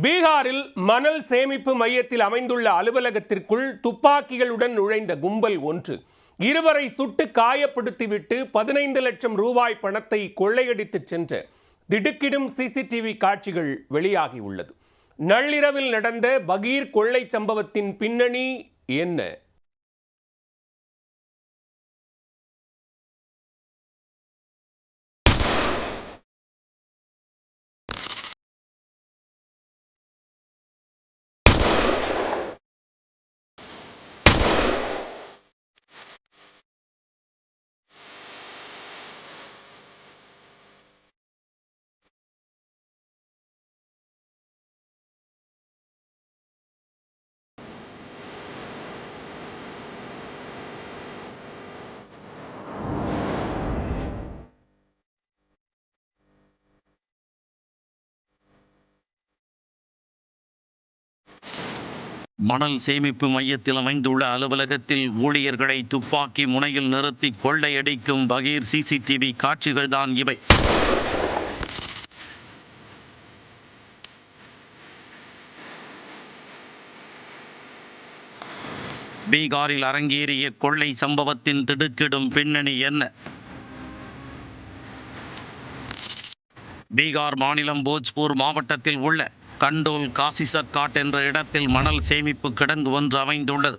பீகாரில் மணல் சேமிப்பு மையத்தில் அமைந்துள்ள அலுவலகத்திற்குள் துப்பாக்கிகளுடன் நுழைந்த கும்பல் ஒன்று இருவரை சுட்டு காயப்படுத்திவிட்டு 15 லட்சம் ரூபாய் பணத்தை கொள்ளையடித்து சென்ற திடுக்கிடும் சிசிடிவி காட்சிகள் வெளியாகியுள்ளது. நள்ளிரவில் நடந்த பகீர் கொள்ளை சம்பவத்தின் பின்னணி என்ன? மணல் சேமிப்பு மையத்தில் அமைந்துள்ள அலுவலகத்தில் ஊழியர்களை துப்பாக்கி முனையில் நிறுத்தி கொள்ளையடிக்கும் பகீர் சிசிடிவி காட்சிகள்தான் இவை. பீகாரில் அரங்கேறிய கொள்ளை சம்பவத்தின் திடுக்கிடும் பின்னணி என்ன? பீகார் மாநிலம் போஜ்பூர் மாவட்டத்தில் உள்ள கண்டோல் காசிசக்காட் என்ற இடத்தில் மணல் சேமிப்பு கிடங்கு ஒன்று அமைந்துள்ளது.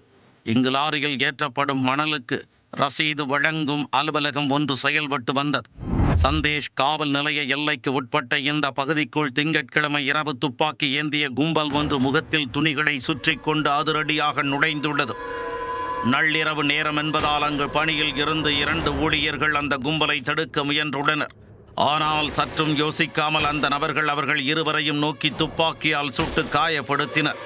இங்கு லாரியில் ஏற்றப்படும் மணலுக்கு ரசீது வழங்கும் அலுவலகம் ஒன்று செயல்பட்டு வந்தது. சந்தேஷ் காவல் நிலைய எல்லைக்கு உட்பட்ட இந்த பகுதிக்குள் திங்கட்கிழமை இரவு துப்பாக்கி ஏந்திய கும்பல் ஒன்று முகத்தில் துணிகளை சுற்றி கொண்டு அதிரடியாக நுழைந்துள்ளது. நள்ளிரவு நேரம் என்பதால் அங்கு பணியில் இருந்து 2 ஊழியர்கள் அந்த கும்பலை தடுக்க முயன்றுள்ளனர். ஆனால் சற்றும் யோசிக்காமல் அந்த நபர்கள் அவர்கள் இருவரையும் நோக்கி துப்பாக்கியால் சுட்டு காயப்படுத்தினர்.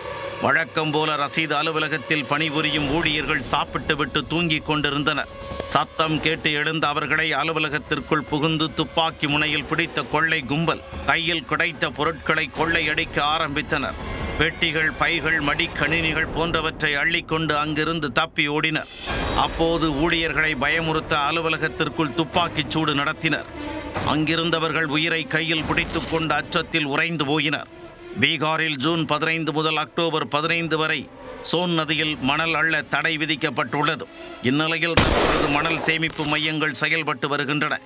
வழக்கம் போல ரசீது அலுவலகத்தில் பணிபுரியும் ஊழியர்கள் சாப்பிட்டு விட்டு தூங்கிக் கொண்டிருந்தனர். சத்தம் கேட்டு எழுந்த அவர்களை அலுவலகத்திற்குள் புகுந்து துப்பாக்கி முனையில் பிடித்த கொள்ளை கும்பல் கையில் கிடைத்த பொருட்களை கொள்ளையடிக்க ஆரம்பித்தனர். பெட்டிகள், பைகள், மடிக்கணினிகள் போன்றவற்றை அள்ளிக்கொண்டு அங்கிருந்து தப்பி ஓடினர். அப்போது ஊழியர்களை பயமுறுத்த அலுவலகத்திற்குள் துப்பாக்கிச் சூடு நடத்தினர். அங்கிருந்தவர்கள் உயிரை கையில் பிடித்துக் கொண்டு அச்சத்தில் உறைந்து போயினர். பீகாரில் ஜூன் 15 முதல் அக்டோபர் 15 வரை சோன் நதியில் மணல் அள்ள தடை விதிக்கப்பட்டுள்ளது. இந்நிலையில் தற்பொழுது மணல் சேமிப்பு மையங்கள் செயல்பட்டு வருகின்றன.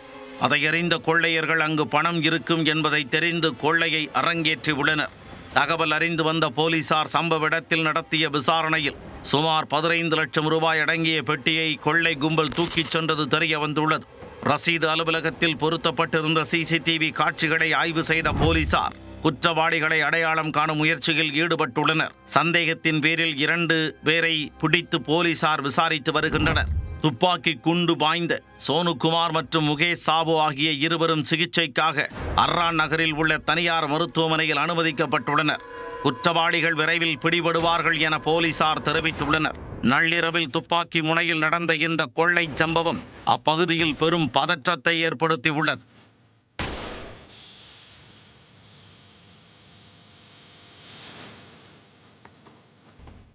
அதை அறிந்த கொள்ளையர்கள் அங்கு பணம் இருக்கும் என்பதை தெரிந்து கொள்ளையை அரங்கேற்றி உள்ளனர். தகவல் அறிந்து வந்த போலீசார் சம்பவ இடத்தில் நடத்திய விசாரணையில் சுமார் 15 லட்சம் ரூபாய் அடங்கிய பெட்டியை கொள்ளை கும்பல் தூக்கிச் சென்றது தெரிய வந்துள்ளது. ரசீது அலுவலகத்தில் பொருத்தப்பட்டிருந்த சிசிடிவி காட்சிகளை ஆய்வு செய்த போலீசார் குற்றவாளிகளை அடையாளம் காணும் முயற்சியில் ஈடுபட்டுள்ளனர். சந்தேகத்தின் பேரில் 2 பேரை பிடித்து போலீசார் விசாரித்து வருகின்றனர். துப்பாக்கி குண்டு பாய்ந்த சோனுகுமார் மற்றும் முகேஷ் சாபு ஆகிய இருவரும் சிகிச்சைக்காக அர்ரான் நகரில் உள்ள தனியார் மருத்துவமனையில் அனுமதிக்கப்பட்டுள்ளனர். குற்றவாளிகள் விரைவில் பிடிபடுவார்கள் என போலீசார் தெரிவித்துள்ளனர். நள்ளிரவில் துப்பாக்கி முனையில் நடந்த இந்த கொள்ளை சம்பவம் அப்பகுதியில் பெரும் பதற்றத்தை ஏற்படுத்தியுள்ளது.